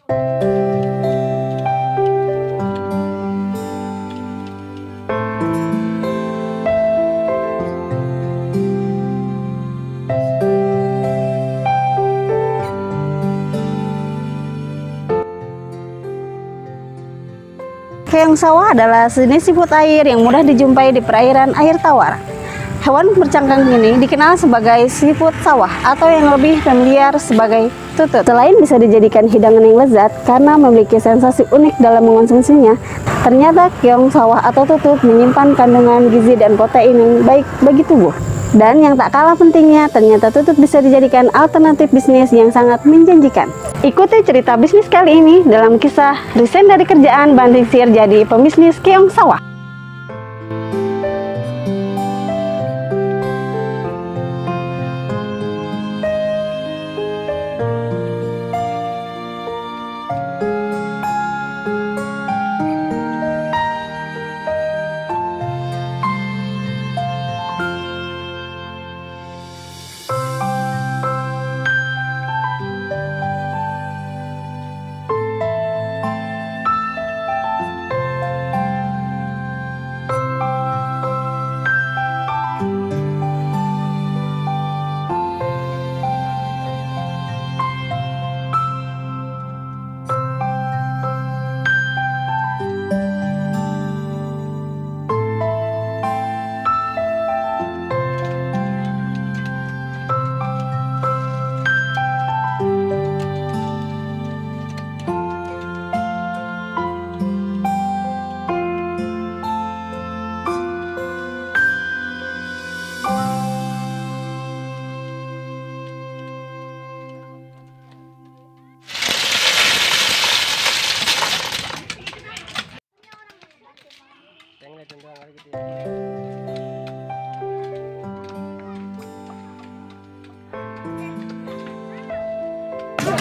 Keong sawah adalah sejenis siput air yang mudah dijumpai di perairan air tawar. Hewan bercangkang ini dikenal sebagai siput sawah atau yang lebih familiar sebagai tutut. Selain bisa dijadikan hidangan yang lezat karena memiliki sensasi unik dalam mengonsumsinya, ternyata keong sawah atau tutut menyimpan kandungan gizi dan protein yang baik bagi tubuh. Dan yang tak kalah pentingnya, ternyata tutut bisa dijadikan alternatif bisnis yang sangat menjanjikan. Ikuti cerita bisnis kali ini dalam kisah resign dari kerjaan banting setir jadi pembisnis keong sawah.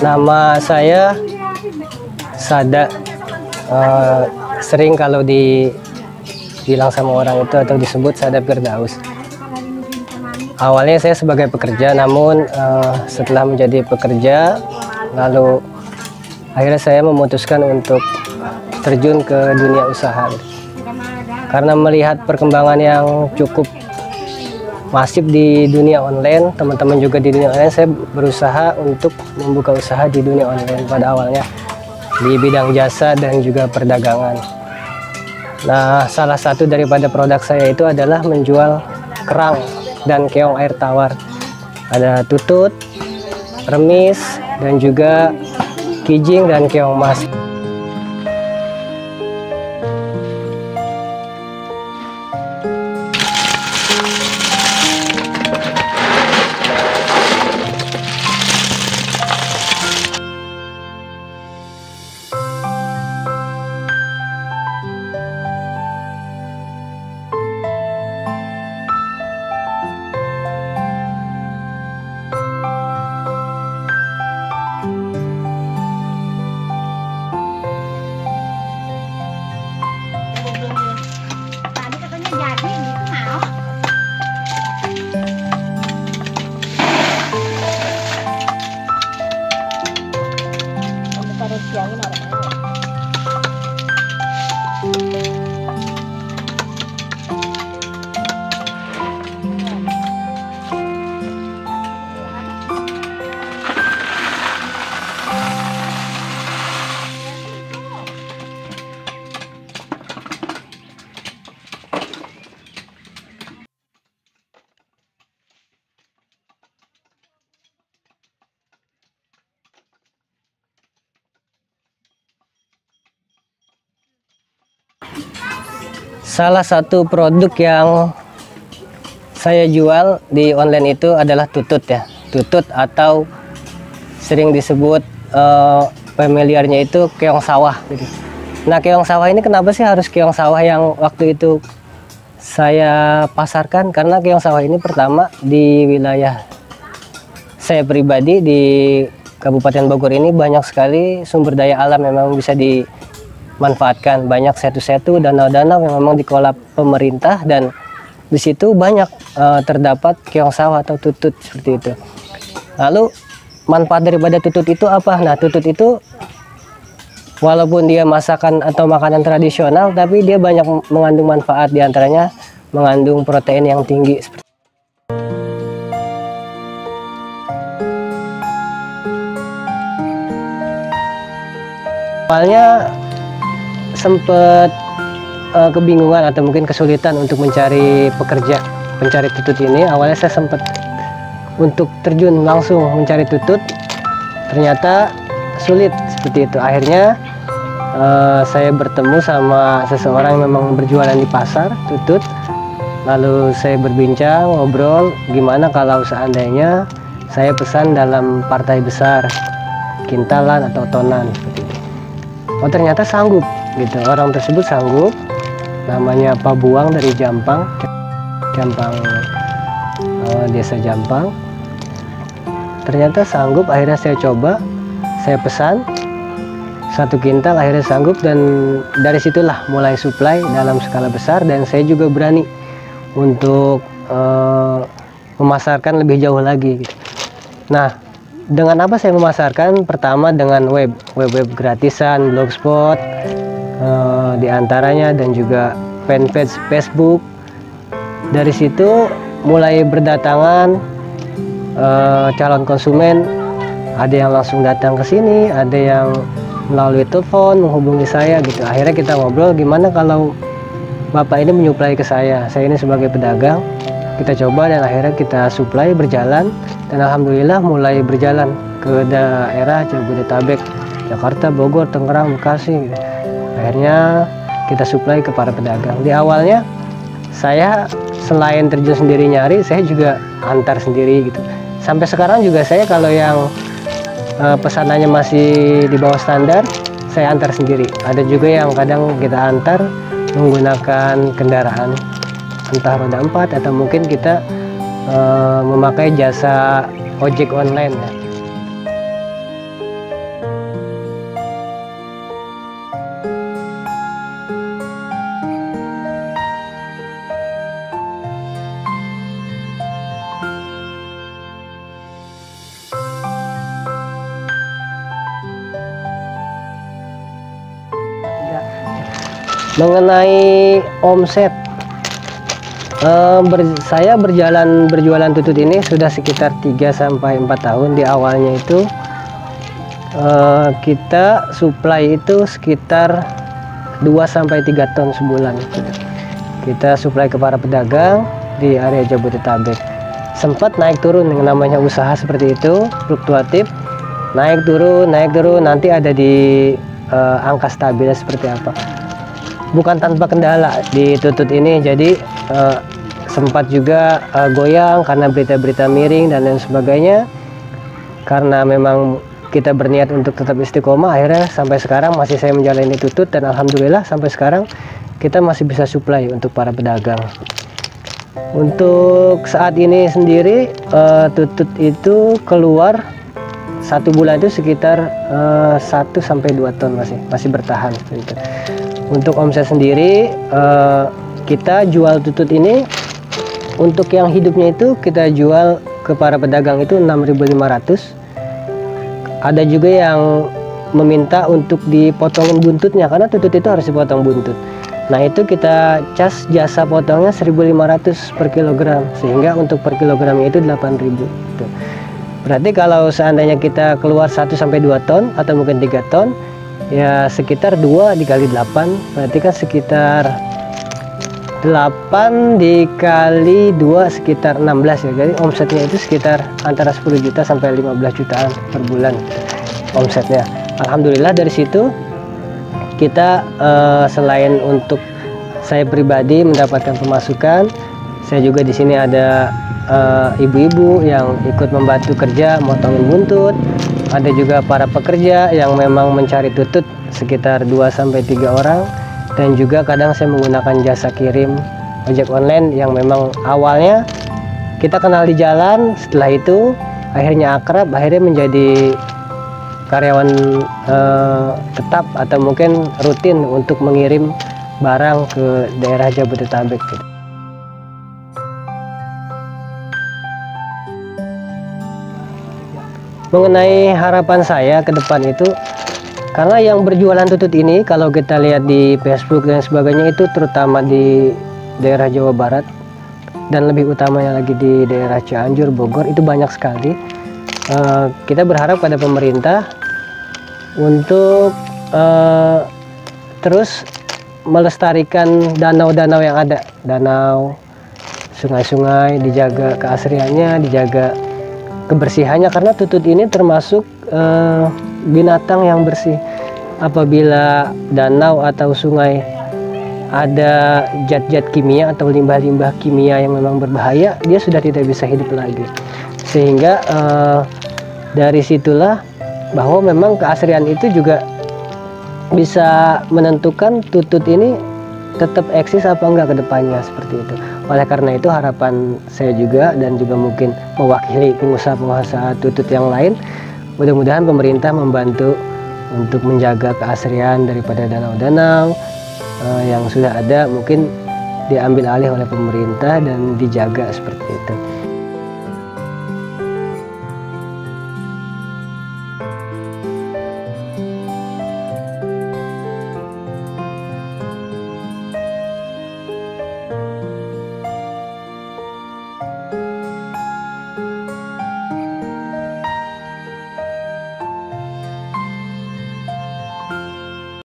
Nama saya Sada. Sering kalau dibilang sama orang itu atau disebut Sada Firdaus. Awalnya saya sebagai pekerja, namun setelah menjadi pekerja, lalu akhirnya saya memutuskan untuk terjun ke dunia usaha. Karena melihat perkembangan yang cukup masif di dunia online, teman-teman juga di dunia online, saya berusaha untuk membuka usaha di dunia online pada awalnya di bidang jasa dan juga perdagangan. Nah, salah satu daripada produk saya itu adalah menjual kerang dan keong air tawar. Ada tutut, remis, dan juga kijing dan keong mas. Salah satu produk yang saya jual di online itu adalah tutut ya. Tutut atau sering disebut familiarnya itu keong sawah. Nah, keong sawah ini kenapa sih harus keong sawah yang waktu itu saya pasarkan? Karena keong sawah ini pertama di wilayah saya pribadi di Kabupaten Bogor ini banyak sekali sumber daya alam yang memang bisa dimanfaatkan. Banyak setu-setu, danau-danau yang memang dikelola pemerintah, dan di situ banyak terdapat keong sawah atau tutut seperti itu. Lalu manfaat daripada tutut itu apa? Nah, tutut itu walaupun dia masakan atau makanan tradisional, tapi dia banyak mengandung manfaat, diantaranya mengandung protein yang tinggi. Awalnya sempat kebingungan atau mungkin kesulitan untuk mencari pencari tutut ini. Awalnya saya sempat untuk terjun langsung mencari tutut, ternyata sulit seperti itu. Akhirnya saya bertemu sama seseorang yang memang berjualan di pasar tutut, lalu saya berbincang, ngobrol, gimana kalau seandainya saya pesan dalam partai besar, kintalan atau tonan seperti itu. Oh, ternyata sanggup gitu, orang tersebut sanggup. Namanya Pak Buang dari Jampang, desa Jampang. Ternyata sanggup. Akhirnya saya coba, saya pesan 1 kintal, akhirnya sanggup, dan dari situlah mulai supply dalam skala besar. Dan saya juga berani untuk memasarkan lebih jauh lagi gitu. Nah, dengan apa saya memasarkan? Pertama dengan web gratisan, blogspot, diantaranya, dan juga fanpage Facebook. Dari situ mulai berdatangan calon konsumen. Ada yang langsung datang ke sini, ada yang melalui telepon menghubungi saya gitu. Akhirnya kita ngobrol, gimana kalau Bapak ini menyuplai ke saya ini sebagai pedagang. Kita coba dan akhirnya kita supply, berjalan, dan alhamdulillah mulai berjalan ke daerah Jabodetabek, Jakarta, Bogor, Tangerang, Bekasi gitu. Akhirnya kita supply ke para pedagang. Di awalnya saya selain terjun sendiri nyari, saya juga antar sendiri gitu. Sampai sekarang juga saya kalau yang pesanannya masih di bawah standar, saya antar sendiri. Ada juga yang kadang kita antar menggunakan kendaraan entah roda 4 atau mungkin kita memakai jasa ojek online ya. Mengenai omset, saya berjualan tutut ini sudah sekitar 3-4 tahun. Di awalnya itu kita supply itu sekitar 2-3 ton sebulan. Kita supply ke para pedagang di area Jabodetabek. Sempat naik turun, yang namanya usaha seperti itu, fluktuatif, naik turun, nanti ada di angka stabil seperti apa. Bukan tanpa kendala di tutut ini, jadi sempat juga goyang karena berita-berita miring dan lain sebagainya. Karena memang kita berniat untuk tetap istiqomah, akhirnya sampai sekarang masih saya menjalani tutut, dan alhamdulillah sampai sekarang kita masih bisa supply untuk para pedagang. Untuk saat ini sendiri tutut itu keluar 1 bulan itu sekitar 1-2 ton, masih bertahan gitu. Untuk omset sendiri, kita jual tutut ini untuk yang hidupnya itu kita jual ke para pedagang itu 6.500. Ada juga yang meminta untuk dipotongin buntutnya, karena tutut itu harus dipotong buntut. Nah, itu kita cas jasa potongnya 1.500 per kilogram, sehingga untuk per kilogramnya itu 8.000 gitu. Berarti kalau seandainya kita keluar 1-2 ton atau mungkin 3 ton, ya sekitar 2 dikali 8, berarti kan sekitar 8 dikali 2 sekitar 16 ya. Jadi omsetnya itu sekitar antara 10 juta sampai 15 jutaan per bulan omsetnya. Alhamdulillah dari situ kita selain untuk saya pribadi mendapatkan pemasukan, saya juga di sini ada ibu-ibu yang ikut membantu kerja motongin buntut. Ada juga para pekerja yang memang mencari tutut sekitar 2-3 orang, dan juga kadang saya menggunakan jasa kirim ojek online yang memang awalnya kita kenal di jalan, setelah itu akhirnya akrab, akhirnya menjadi karyawan tetap atau mungkin rutin untuk mengirim barang ke daerah Jabodetabek gitu. Mengenai harapan saya ke depan itu, Karena yang berjualan tutut ini kalau kita lihat di Facebook dan sebagainya itu terutama di daerah Jawa Barat dan lebih utamanya lagi di daerah Cianjur, Bogor itu banyak sekali. Kita berharap pada pemerintah untuk terus melestarikan danau-danau yang ada, danau, sungai-sungai, dijaga keasriannya, dijaga kebersihannya, karena tutut ini termasuk binatang yang bersih. Apabila danau atau sungai ada zat-zat kimia atau limbah-limbah kimia yang memang berbahaya, dia sudah tidak bisa hidup lagi. Sehingga dari situlah bahwa memang keasrian itu juga bisa menentukan tutut ini tetap eksis apa enggak ke depannya, seperti itu. Oleh karena itu harapan saya juga dan juga mungkin mewakili pengusaha-pengusaha tutut yang lain, mudah-mudahan pemerintah membantu untuk menjaga keasrian daripada danau-danau yang sudah ada, mungkin diambil alih oleh pemerintah dan dijaga seperti itu.